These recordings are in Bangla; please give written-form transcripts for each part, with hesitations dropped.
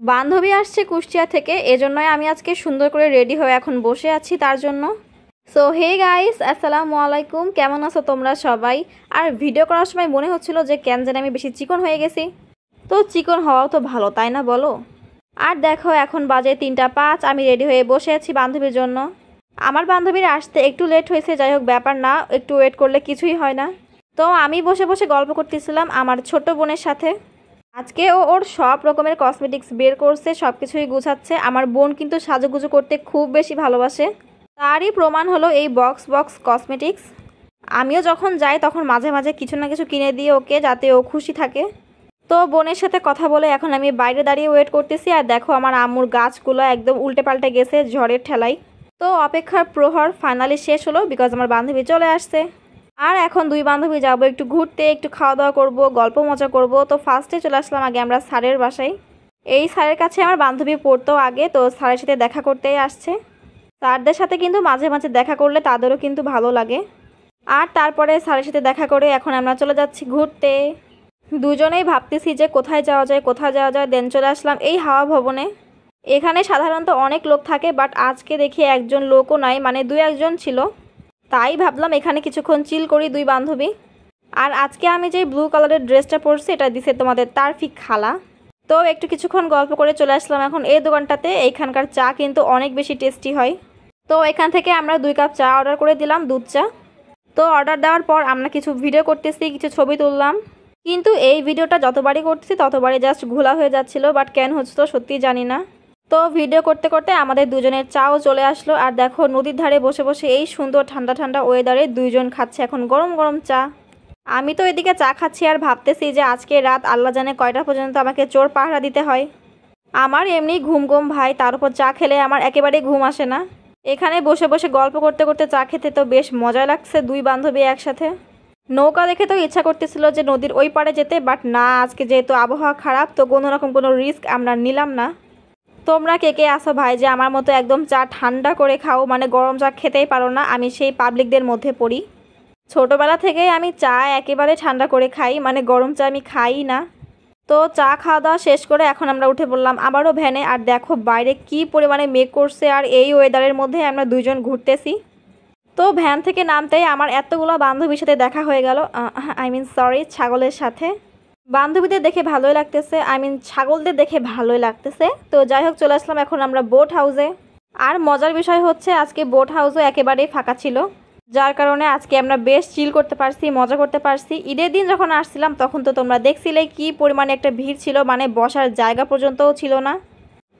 বান্ধবী আসছে কুষ্টিয়া থেকে, এজন্যই আমি আজকে সুন্দর করে রেডি হয়ে এখন বসে আছি তার জন্য। সো হে গাইস, আসসালামু আলাইকুম, কেমন আছো তোমরা সবাই? আর ভিডিও করার সময় মনে হচ্ছিল যে কেন জানি আমি বেশি চিকন হয়ে গেছি। তো চিকন হওয়াও তো ভালো, তাই না বলো? আর দেখো এখন বাজে 3টা 5, আমি রেডি হয়ে বসে আছি বান্ধবীর জন্য। আমার বান্ধবীর আসতে একটু লেট হয়েছে, যাই হোক ব্যাপার না, একটু ওয়েট করলে কিছুই হয় না। তো আমি বসে বসে গল্প করতেছিলাম আমার ছোট বোনের সাথে। আজকে ও ওর সব রকমের কসমেটিক্স বের করছে, সব কিছুই গুছাচ্ছে। আমার বোন কিন্তু সাজুগুজু করতে খুব বেশি ভালোবাসে, তারই প্রমাণ হলো এই বক্স বক্স কসমেটিক্স। আমিও যখন যাই তখন মাঝে মাঝে কিছু না কিছু কিনে দিই ওকে, যাতে ও খুশি থাকে। তো বোনের সাথে কথা বলে এখন আমি বাইরে দাঁড়িয়ে ওয়েট করতেছি। আর দেখো আমার আম্মুর গাছগুলো একদম উল্টে পাল্টে গেছে ঝড়ের ঠেলায়। তো অপেক্ষার প্রহর ফাইনালি শেষ হলো, বিকজ আমার বান্ধবী চলে আসছে। আর এখন দুই বান্ধবী যাবো একটু ঘুরতে, একটু খাওয়া দাওয়া করবো, গল্প মজা করব। তো ফার্স্টে চলে আসলাম আগে আমরা স্যারের বাসায়। এই স্যারের কাছে আমার বান্ধবী পড়তো আগে, তো স্যারের সাথে দেখা করতেই আসছে। স্যারদের সাথে কিন্তু মাঝে মাঝে দেখা করলে তাদেরও কিন্তু ভালো লাগে। আর তারপরে স্যারের সাথে দেখা করে এখন আমরা চলে যাচ্ছি ঘুরতে। দুজনেই ভাবতেছি যে কোথায় যাওয়া যায় কোথায় যাওয়া যায়। দেন চলে আসলাম এই হাওয়া ভবনে। এখানে সাধারণত অনেক লোক থাকে, বাট আজকে দেখি একজন লোকও নাই, মানে 2-1 জন ছিল। তাই ভাবলাম এখানে কিছুক্ষণ চিল করি দুই বান্ধবী। আর আজকে আমি যে ব্লু কালারের ড্রেসটা পরছি এটা দিছে তোমাদের তারফিক খালা। তো একটু কিছুক্ষণ গল্প করে চলে আসলাম এখন এই দোকানটাতে। এইখানকার চা কিন্তু অনেক বেশি টেস্টি হয়। তো এখান থেকে আমরা 2 কাপ চা অর্ডার করে দিলাম, দুধ চা। তো অর্ডার দেওয়ার পর আমরা কিছু ভিডিও করতেছি, কিছু ছবি তুললাম। কিন্তু এই ভিডিওটা যতবারই করতেছি ততবারই জাস্ট ঘোলা হয়ে যাচ্ছিল, বাট কেন হচ্ছে তো সত্যিই জানি না। তো ভিডিও করতে করতে আমাদের দুজনের চাও চলে আসলো। আর দেখো নদীর ধারে বসে বসে এই সুন্দর ঠান্ডা ঠান্ডা ওয়েদারে দুইজন খাচ্ছে এখন গরম গরম চা। আমি তো এদিকে চা খাচ্ছি আর ভাবতেছি যে আজকে রাত আল্লাহ জানে কয়টা পর্যন্ত আমাকে চোর পাহারা দিতে হয়। আমার এমনি ঘুম ঘুম ভাই, তার উপর চা খেলে আমার একেবারেই ঘুম আসে না। এখানে বসে বসে গল্প করতে করতে চা খেতে তো বেশ মজা লাগছে দুই বান্ধবী একসাথে। নৌকা দেখে তো ইচ্ছা করতেছিল যে নদীর ওই পাড়ে যেতে, বাট না, আজকে যেহেতু আবহাওয়া খারাপ তো কোনো রকম কোনো রিস্ক আমরা নিলাম না। তোমরা কে কে আসো ভাই যে আমার মতো একদম চা ঠান্ডা করে খাও, মানে গরম চা খেতেই পারো না? আমি সেই পাবলিকদের মধ্যে পড়ি। ছোটোবেলা থেকেই আমি চা একেবারে ঠান্ডা করে খাই, মানে গরম চা আমি খাই না। তো চা খাওয়া দাওয়া শেষ করে এখন আমরা উঠে পড়লাম আবারও ভ্যানে। আর দেখো বাইরে কি পরিমাণে মেঘ করছে, আর এই ওয়েদারের মধ্যে আমরা দুইজন ঘুরতেছি। তো ভ্যান থেকে নামতেই আমার এতগুলো বান্ধবীর সাথে দেখা হয়ে গেল, সরি ছাগলের সাথে। বান্ধবীদের দেখে ভালোই লাগতেছে, ছাগলদের দেখে ভালোই লাগতেছে। তো যাই হোক চলে আসলাম এখন আমরা বোট হাউসে। আর মজার বিষয় হচ্ছে আজকে বোট হাউসও একেবারেই ফাঁকা ছিল, যার কারণে আজকে আমরা বেশ চিল করতে পারছি, মজা করতে পারছি। ঈদের দিন যখন আসছিলাম তখন তো তোমরা দেখছিলে কি পরিমাণে একটা ভিড় ছিল, মানে বসার জায়গা পর্যন্তও ছিল না।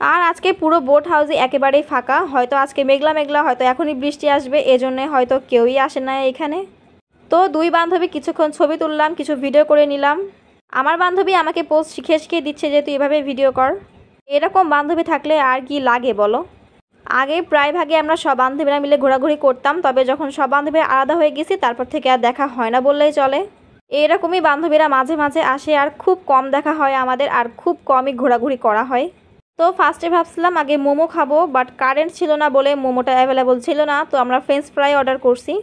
আর আজকে পুরো বোট হাউসে একেবারেই ফাঁকা। হয়তো আজকে মেঘলা মেঘলা, হয়তো এখনই বৃষ্টি আসবে, এজন্যে হয়তো কেউই আসে না এখানে। তো দুই বান্ধবী কিছুক্ষণ ছবি তুললাম, কিছু ভিডিও করে নিলাম। আমার বান্ধবী আমাকে পোস্ট শিখিয়ে শিখিয়ে দিচ্ছে যে তুই এভাবে ভিডিও কর। এরকম বান্ধবী থাকলে আর কি লাগে বলো। আগে প্রায় ভাগে আমরা সব বান্ধবীরা মিলে ঘোরাঘুরি করতাম, তবে যখন সব বান্ধবীরা আলাদা হয়ে গেছি তারপর থেকে আর দেখা হয় না বললেই চলে। এরকমই বান্ধবীরা মাঝে মাঝে আসে, আর খুব কম দেখা হয় আমাদের, আর খুব কমই ঘোরাঘুরি করা হয়। তো ফার্স্টে ভাবছিলাম আগে মোমো খাবো, বাট কারেন্ট ছিল না বলে মোমোটা অ্যাভেলেবল ছিল না, তো আমরা ফ্রেঞ্চ ফ্রাই অর্ডার করছি।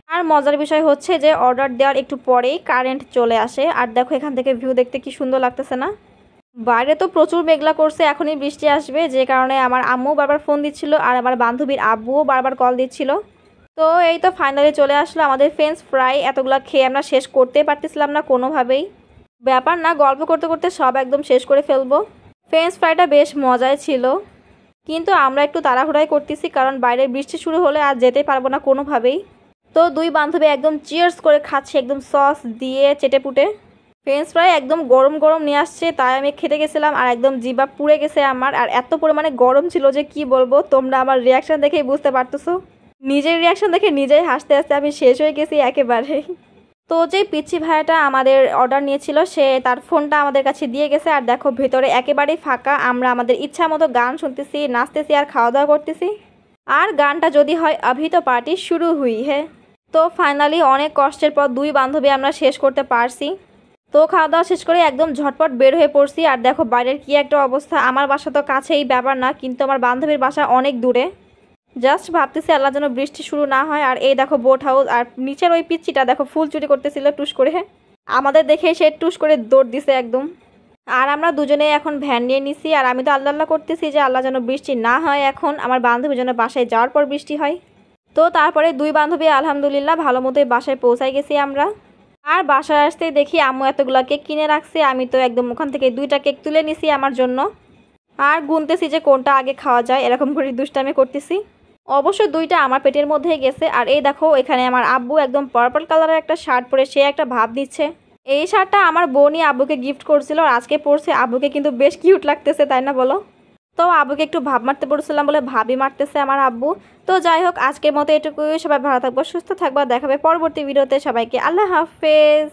আর মজার বিষয় হচ্ছে যে অর্ডার দেওয়ার একটু পরেই কারেন্ট চলে আসে। আর দেখো এখান থেকে ভিউ দেখতে কি সুন্দর লাগতেছে না? বাইরে তো প্রচুর মেঘলা করছে, এখনই বৃষ্টি আসবে, যে কারণে আমার আম্মু বারবার ফোন দিচ্ছিল আর আমার বান্ধবীর আব্বুও বারবার কল দিচ্ছিল। তো এই তো ফাইনালি চলে আসলো আমাদের ফ্রেঞ্চ ফ্রাই। এতগুলো খেয়ে আমরা শেষ করতেই পারতেছিলাম না কোনোভাবেই। ব্যাপার না, গল্প করতে করতে সব একদম শেষ করে ফেলবো। ফ্রেঞ্চ ফ্রাইটা বেশ মজাই ছিল, কিন্তু আমরা একটু তাড়াহুড়াই করতেছি কারণ বাইরে বৃষ্টি শুরু হলে আর যেতে পারবো না কোনোভাবেই। তো দুই বান্ধবী একদম চিয়ার্স করে খাচ্ছে একদম সস দিয়ে চেটেপুটে। ফ্রেঞ্চ ফ্রাই একদম গরম গরম নিয়ে আসছে, তাই আমি খেতে গেছিলাম আর একদম জিভা পুড়ে গেছে আমার। আর এত পরিমাণে গরম ছিল যে কি বলবো, তোমরা আমার রিয়াকশান দেখেই বুঝতে পারতেছো। নিজের রিয়াকশান দেখে নিজেই হাসতে হাসতে আমি শেষ হয়ে গেছি একেবারে। তো যে পিচ্ছি ভাইয়াটা আমাদের অর্ডার নিয়েছিল সে তার ফোনটা আমাদের কাছে দিয়ে গেছে। আর দেখো ভেতরে একেবারেই ফাঁকা, আমরা আমাদের ইচ্ছা মতো গান শুনতেছি, নাচতেছি আর খাওয়া দাওয়া করতেছি। আর গানটা যদি হয় অভি তো পার্টি শুরু হুই হ্যাঁ। তো ফাইনালি অনেক কষ্টের পর দুই বান্ধবী আমরা শেষ করতে পারছি। তো খাওয়া দাওয়া শেষ করে একদম ঝটপট বের হয়ে পড়ছি। আর দেখো বাইরের কি একটা অবস্থা, আমার বাসা তো কাছেই ব্যাপার না, কিন্তু আমার বান্ধবীর বাসা অনেক দূরে। জাস্ট ভাবতেছি আল্লাহ যেন বৃষ্টি শুরু না হয়। আর এই দেখো বোট হাউস, আর নিচের ওই পিচ্চিটা দেখো ফুল চুরি করতেছিল টুস করে, আমাদের দেখে সে টুস করে দৌড় দিছে একদম। আর আমরা দুজনে এখন ভ্যান নিয়ে নিছি। আর আমি তো আল্লাহ আল্লাহ করতেছি যে আল্লাহ যেন বৃষ্টি না হয়, এখন আমার বান্ধবীর জন্য বাসায় যাওয়ার পর বৃষ্টি হয়। তো তারপরে দুই বান্ধবী আলহামদুলিল্লাহ ভালো মতোই বাসায় পৌঁছাই গেছি আমরা। আর বাসায় আসতেই দেখি আম্মু এতগুলো কেক কিনে রাখছে। আমি তো একদম ওখান থেকে 2টা কেক তুলে নিছি আমার জন্য। আর গুনতেছি যে কোনটা আগে খাওয়া যায়, এরকম করে দুষ্টামি করতেছি। অবশ্য 2টা আমার পেটের মধ্যেই গেছে। আর এই দেখো এখানে আমার আব্বু একদম পার্পল কালারের একটা শার্ট পরে সে একটা ভাব দিচ্ছে। এই শার্টটা আমার বোনই আব্বুকে গিফট করছিল আর আজকে পরছে। আব্বুকে কিন্তু বেশ কিউট লাগতেছে, তাই না বলো? তো আব্বুকে একটু ভাব মারতে পড়ছিলাম বলে ভাবই মারতেছে আমার আব্বু। তো যাই হোক, আজকের মতো এটুকুই। সবাই ভালো থাকবো, সুস্থ থাকবো। দেখাবে পরবর্তী ভিডিওতে। সবাইকে আল্লাহ হাফেজ।